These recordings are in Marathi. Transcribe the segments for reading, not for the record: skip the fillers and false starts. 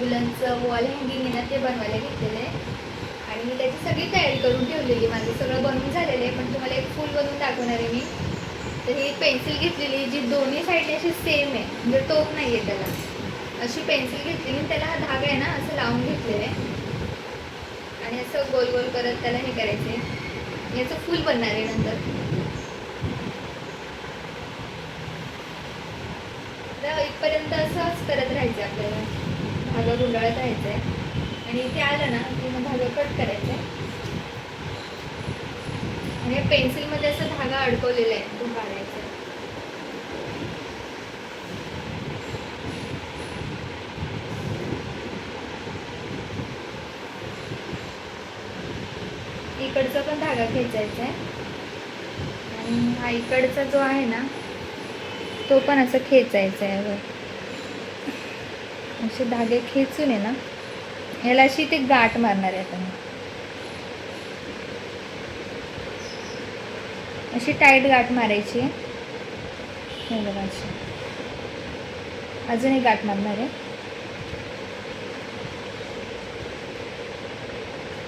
वुलनचं वॉल हँगिंग आहे ना ते बनवायला घेतलेलं आहे आणि मी त्याची सगळी तयारी करून ठेवलेली. माझं सगळं बनवून झालेलं आहे, पण तुम्हाला एक फुल बनवून दाखवणार आहे मी. तर ही पेन्सिल घेतलेली जी दोन्ही साईडने अशी सेम आहे, म्हणजे टोक नाही आहे त्याला. अशी पेन्सिल घेतलेली, त्याला हा धागा आहे ना असं लावून घेतलेलं आहे आणि असं गोल गोल करत त्याला हे करायचं आहे. याचं फुल बनणार आहे नंतर. इथपर्यंत असंच करत राहायचं आपल्याला, धागा गुंडाळत राहायचं आहे आणि इथे आलं ना की मग धागा कट करायचा आहे आणि पेन्सिलमध्ये असं धागा अडकवलेला आहे तो काढायचा. इकडचा पण धागा खेचायचा आहे आणि हा इकडचा जो आहे ना तो पण असं खेचायचा आहे. वर असे धागे खेचून आहे ना ह्याला अशी ते गाठ मारणार आहे आता. अशी टाईट गाठ मारायची आहे. हे बघा अशी अजून एक गाठ मारणार आहे.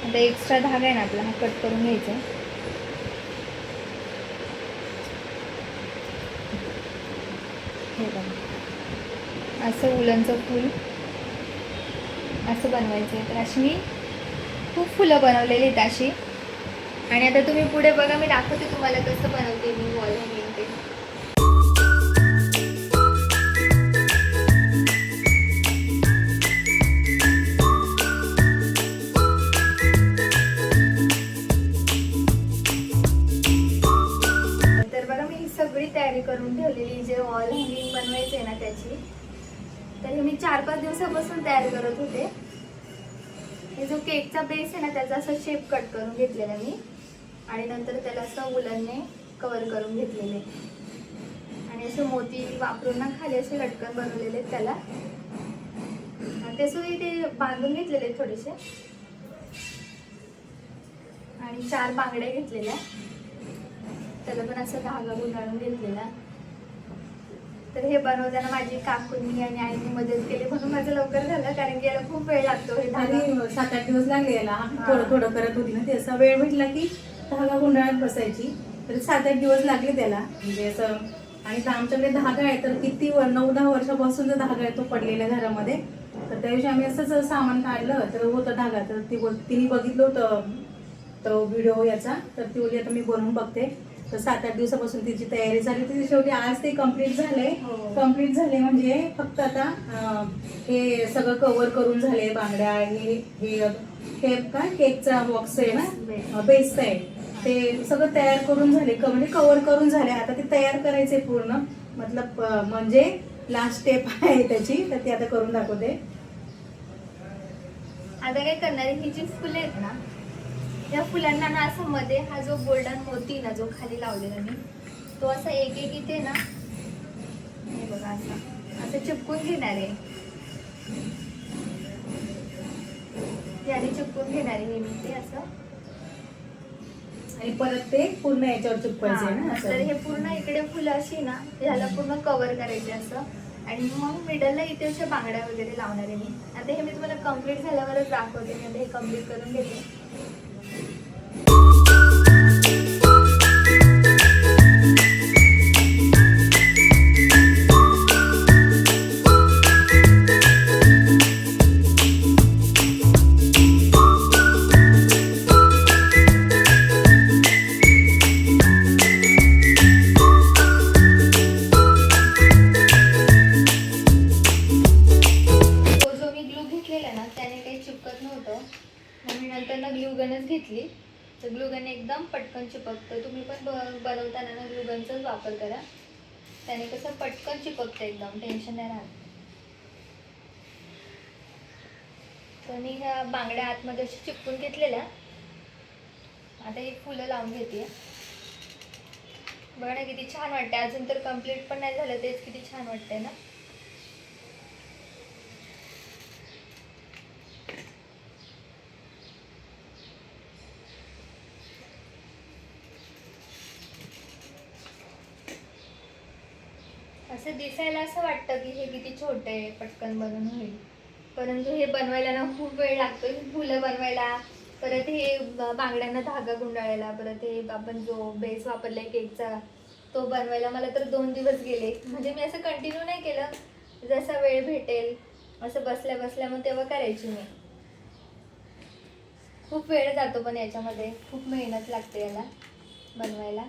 आता एक्स्ट्रा धागा आहे ना आपला हा कट करून घ्यायचा आहे. हे बघा असं वुलनचं फूल असं बनवायचं आहे. तर अशी मी खूप फुलं बनवलेली आहेत अशी. आणि आता तुम्ही पुढे बघा, मी दाखवते तुम्हाला कसं बनवते मी वॉल हँगिंग ते. तर बघा मी सगळी तयारी करून ठेवलेली, जे वॉल हँगिंग बनवायचे आहे ना त्याची. तर हे मी 4-5 दिवसापासून तयार करत होते. हे जो केकचा बेस आहे ना त्याचा असा शेप कट करून घेतलेला मी आणि नंतर त्याला असं वुलनने कव्हर करून घेतलेले आणि असे मोती वापरून ना खाली असे लटकन बनवलेले आहेत त्याला. आणि त्यासुद्धा ते बांधून घेतलेले थोडेसे आणि 4 बांगड्या घेतलेल्या, त्याला पण असं धागा गुंडाळून घेतलेला. तर हे बनवताना माझी काकूंनी आणि आईने मदत केली म्हणून माझं लवकर झालं, कारण की याला खूप वेळ लागतो. हे धागा 7-8 दिवस लागले याला. थोडं थोडं करत होती ना, ते असा वेळ भेटला की धागा गुंडाळत बसायची. तर 7-8 दिवस लागले त्याला, म्हणजे असं. आणि आमच्याकडे धागा आहे तर किती 9-10 वर्षापासून धागा आहे तो पडलेल्या घरामध्ये. तर त्या दिवशी आम्ही असंच सामान काढलं तर होतं धागा. तर तिने बघितलं होतं तो व्हिडिओ याचा, तर ती बोलली आता मी बनवून बघते. तर 7-8 दिवसापासून तिची तयारी झाली. तिची शेवटी आज ते कम्प्लीट झाले. कम्प्लीट झाले म्हणजे फक्त आता हे सगळं कव्हर करून झाले. बांगड्या हे काय केकचा बॉक्स आहे ना, बेस आहे, ते सगळं तयार करून झाले, म्हणजे कव्हर करून झाले. आता ते तयार करायचे पूर्ण, मतलब म्हणजे लास्ट स्टेप आहे त्याची, तर ती आता करून दाखवते. आता काय करणार आहे, ही जी फुलं आहेत ना या फुलांना ना असं मध्ये हा जो गोल्डन मोती ना जो खाली लावलेला मी, तो असा एक एक इथे ना हे बघा असं चिपकून घेणार आहे. याने चिपकून घेणार आहे मी ते असं, आणि परत ते पूर्ण याच्यावर चिपकायचे ना. तर हे पूर्ण इकडे फुलं अशी ना ह्याला पूर्ण कव्हर करायचे असं. आणि मग मिडलला इथे अशा बांगड्या वगैरे लावणार आहे मी. आता हे मी तुम्हाला कम्प्लीट झाल्यावरच दाखवते. मी आता हे कम्प्लीट करून घेते. घेतली तर ग्लूगन एकदम पटकन चिपकतं. तुम्ही पण बनवताना ना ग्लूगनचाच वापर करा, त्याने कसं पटकन चिपकतं, एकदम टेन्शन नाही राहत. तर मी ह्या बांगड्या आतमध्ये अशी चिपकून घेतलेल्या. आता ही फुलं लावून घेते. बघा ना किती छान वाटते. अजून तर कम्प्लीट पण नाही झालं, तेच किती छान वाटतंय ना. असं दिसायला असं वाटतं की हे किती छोटे आहे, पटकन बनवून होईल, परंतु हे बनवायला ना खूप वेळ लागतो. फुलं बनवायला, परत हे बांगड्यांना धागा गुंडाळायला, परत हे आपण जो बेस वापरलाय केकचा तो बनवायला मला तर 2 दिवस गेले. म्हणजे मी असं कंटिन्यू नाही केलं, जसा वेळ भेटेल असं बसल्या बसल्या मग तेव्हा करायची मी. खूप वेळ जातो पण याच्यामध्ये खूप मेहनत लागते याला बनवायला.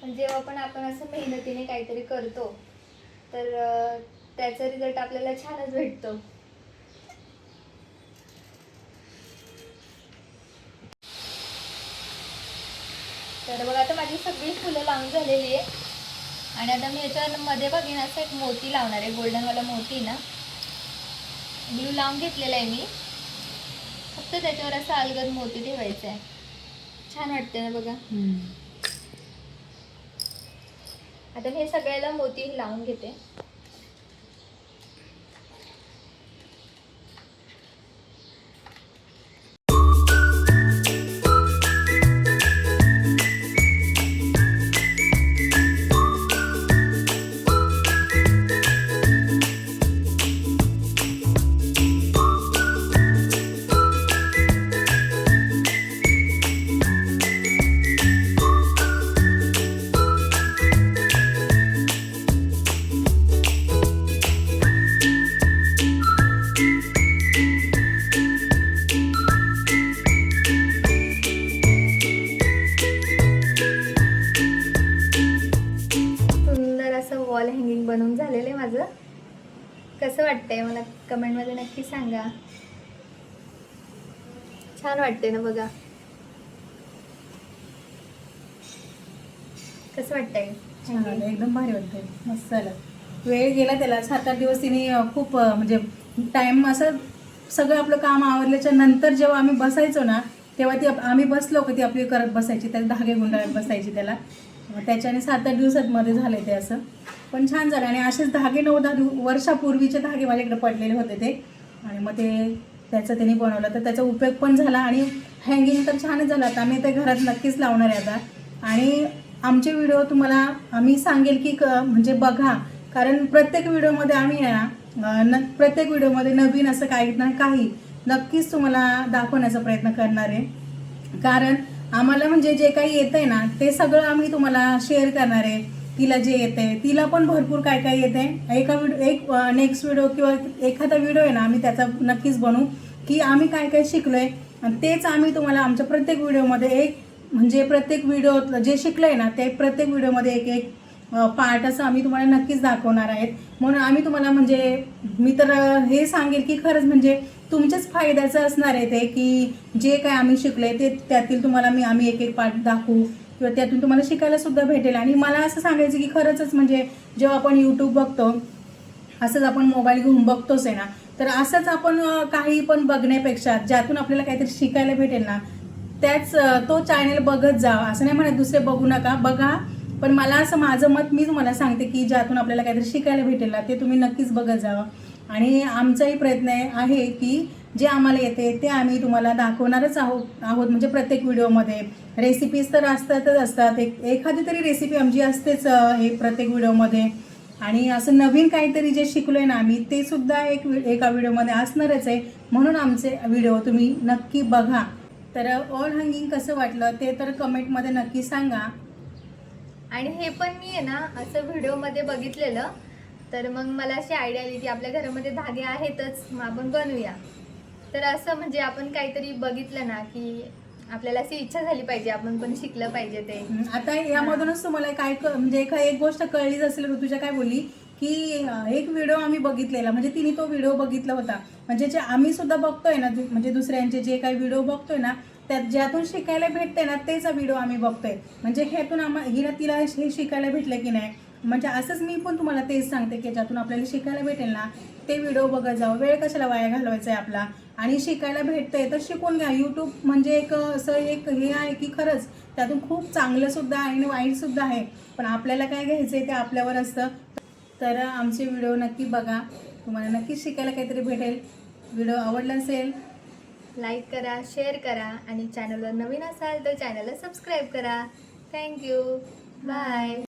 पण जेव्हा पण आपण असं मेहनतीने काहीतरी करतो तर त्याचा रिझल्ट आपल्याला छानच भेटतो. तर बघा आता माझी सगळी फुलं लावून झालेली आहे आणि आता मी याच्यामध्ये बघीन असं एक मोती लावणार आहे, गोल्डनवाला मोती ना, ग्लू लावून घेतलेला आहे मी. फक्त त्याच्यावर असं अलगद मोती ठेवायचं आहे. छान वाटते ना बघा. आता मी हे सगळ्याला मोती लावून घेते. वॉल हँगिंग बनवून झालेलं आहे माझं. कसं वाटतंय मला कमेंटमध्ये नक्की सांगा. छान वाटते ना बघा. कसं वाटतंय? एकदम भारी वाटतंय, मस्त झालं. वेळ गेला त्याला 7-8 दिवस. तिने खूप म्हणजे टाइम असं सगळं आपलं काम आवरल्याच्या नंतर जेव्हा आम्ही बसायचो ना तेव्हा ती आम्ही बसलो की ती आपली करत बसायची, त्याला धागे गुंडाळत बसायची त्याला. त्याच्याने 7-8 दिवसात मध्ये झाले ते असं. पण छान झालं. आणि असेच धागे 9-10 वर्षापूर्वीचे धागे माझ्याकडे पडलेले होते ते, आणि मग ते त्याचं त्यांनी बनवलं तर त्याचा उपयोग पण झाला आणि हँगिंग तर छानच झालं. आता आम्ही ते घरात नक्कीच लावणार आहे आता. आणि आमचे व्हिडिओ तुम्हाला आम्ही सांगेल की म्हणजे बघा, कारण प्रत्येक व्हिडिओमध्ये आम्ही प्रत्येक व्हिडिओमध्ये नवीन असं काही ना काही नक्कीच तुम्हाला दाखवण्याचा प्रयत्न करणार आहे. कारण आम्हाला म्हणजे जे काही येतंय ना ते सगळं आम्ही तुम्हाला शेअर करणार आहे. तिला जे येतंय, तिला पण भरपूर काय काय येतंय. एक नेक्स्ट व्हिडिओ किंवा एखादा व्हिडिओ आहे ना आम्ही त्याचा नक्कीच बनवू की आम्ही काय काय शिकलोय, आणि तेच आम्ही तुम्हाला आमच्या प्रत्येक व्हिडिओमध्ये म्हणजे प्रत्येक व्हिडिओ जे शिकलोय ना ते प्रत्येक व्हिडिओमध्ये एक पार्ट असं आम्ही तुम्हाला नक्कीच दाखवणार आहेत. म्हणून आम्ही तुम्हाला म्हणजे मी तर हे सांगेल की खरंच म्हणजे तुमच्याच फायद्याचं असणार आहे ते, की जे काय आम्ही शिकलोय ते त्यातील तुम्हाला आम्ही एक पार्ट दाखवू किंवा त्यातून तुम्हाला शिकायला सुद्धा भेटेल. आणि मला असं सांगायचं की खरंच म्हणजे जेव्हा आपण यूट्यूब बघतो असंच आपण मोबाईल घेऊन बघतोच आहे ना, तर असंच आपण काही पण बघण्यापेक्षा ज्यातून आपल्याला काहीतरी शिकायला भेटेल ना त्याच तो चॅनल बघत जा. असं नाही म्हणत दुसरे बघू नका, बघा. पण मला असं माझं मत मी तुम्हाला सांगते की ज्यातून आपल्याला काहीतरी शिकायला भेटेल ना ते तुम्ही नक्कीच बघत जावं. आणि आमचाही प्रयत्न आहे की जे आम्हाला येते ते आम्ही तुम्हाला दाखवणारच आहोत. म्हणजे प्रत्येक व्हिडिओमध्ये रेसिपीज तर असतात. एखादी तरी रेसिपी आमची असतेच हे प्रत्येक व्हिडिओमध्ये. आणि असं नवीन काहीतरी जे शिकलोय ना आम्ही ते सुद्धा एका व्हिडिओमध्ये असणारच आहे. म्हणून आमचे व्हिडिओ तुम्ही नक्की बघा. तर ऑल हँगिंग कसं वाटलं ते तर कमेंटमध्ये नक्की सांगा. आणि हे पण मी आहे ना असं व्हिडिओमध्ये बघितलेलं, तर मग मला अशी आयडिया आली की आपल्या घरामध्ये धागे आहेतच, मग आपण बनवूया. तर असं म्हणजे आपण काहीतरी बघितलं ना की आपल्याला अशी इच्छा झाली पाहिजे, आपण पण शिकलं पाहिजे ते. आता यामधूनच तुम्हाला काय म्हणजे एक गोष्ट कळलीच असेल. ऋतुजा काय बोलली की एक व्हिडिओ आम्ही बघितलेला, म्हणजे तिने तो व्हिडिओ बघितला होता. म्हणजे जे आम्ही सुद्धा बघतोय ना, म्हणजे दुसऱ्यांचे जे काही व्हिडिओ बघतोय ना त्यात ज्यातून शिकायला भेटते ना तेच व्हिडिओ आम्ही बघतोय. म्हणजे ह्यातून तिला हे शिकायला भेटलं की नाही. म्हणजे असंच मी पण तुम्हाला तेच सांगते की ज्यातून आपल्याला शिकायला भेटेल ना ते व्हिडिओ बघत जावं. वेळ कशाला वाया घालवायचा आहे आपला, आणि शिकायला भेटतंय तर शिकून घ्या. यूट्यूब म्हणजे असं हे आहे की खरंच त्यातून खूप चांगलं सुद्धा आहे आणि वाईट सुद्धा आहे. पण आपल्याला काय घ्यायचं आहे ते आपल्यावर असतं. तर आमचे व्हिडिओ नक्की बघा, तुम्हाला नक्कीच शिकायला काहीतरी भेटेल. व्हिडिओ आवडला असेल लाईक करा, शेअर करा आणि चॅनलवर नवीन असाल तर चॅनलला सबस्क्राईब करा. थँक्यू. बाय.